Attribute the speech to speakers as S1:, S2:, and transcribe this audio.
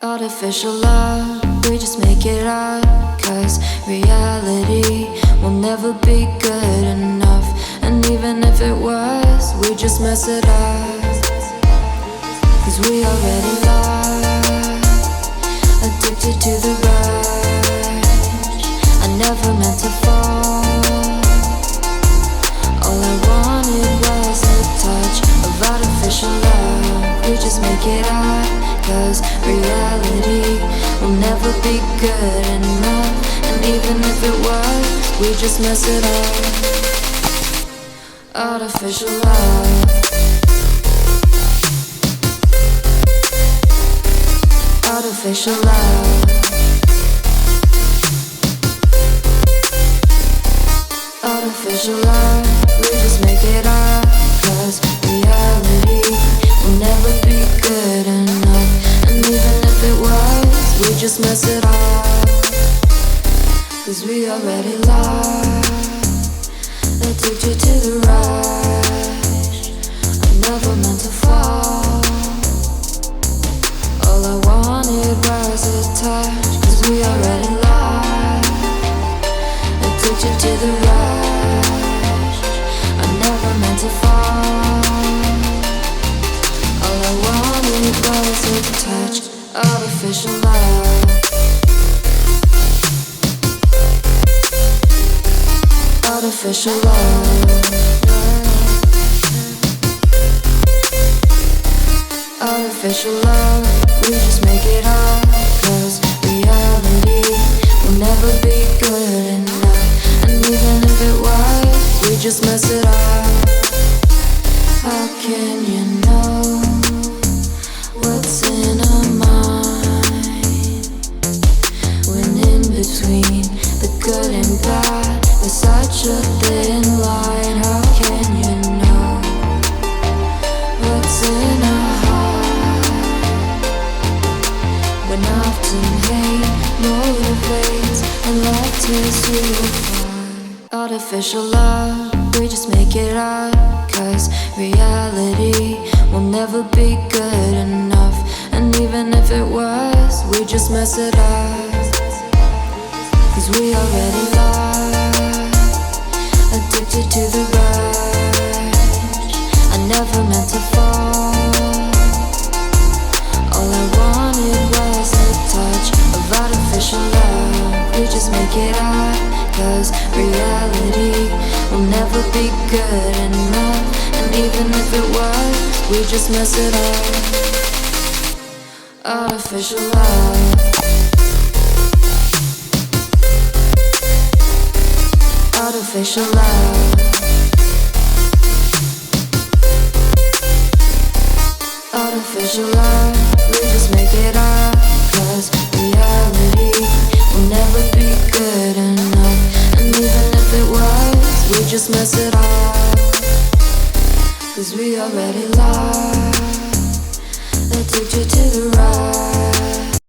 S1: Artificial love, we just make it up. Cause reality will never be good enough. And even if it was, we just mess it up. Cause we already lost, addicted to the rush. I never meant to fall. All I wanted was a touch of artificial love. We just make it up. Cause reality will never be good enough. And even if it was, we just mess it up. Artificial love. Artificial love. Artificial love. We just make it up. Cause reality will never be good enough. And even if it was, we just mess it up. Cause we already lost, addicted to the rush. I never meant to fall. All I wanted was a touch. Cause we already lost, addicted to the rush. I never meant to fall. All I wanted was a touch. Artificial love. Artificial love. Artificial love. We just make it up. Cause reality will never be good enough. And even if it was, we just mess it up. How can you know what's in our mind? When in between the good and bad, there's such a thin line. How can you know what's in our heart? When often hate motivates and love tears you apart. Artificial love, we just make it up. Cause reality will never be good enough. And even if it was, we just mess it up. Cause we already lost, addicted to the rush. I never meant to fall. All I wanted was a touch of artificial love. We just make it up. Cause reality will never be good enough. And even if it was, we just mess it up. Artificial love. Artificial love. Artificial love. We just make it up. Cause reality will never be good enough. And even if it was, we just mess it up. Cause we already lost, addicted to the rush.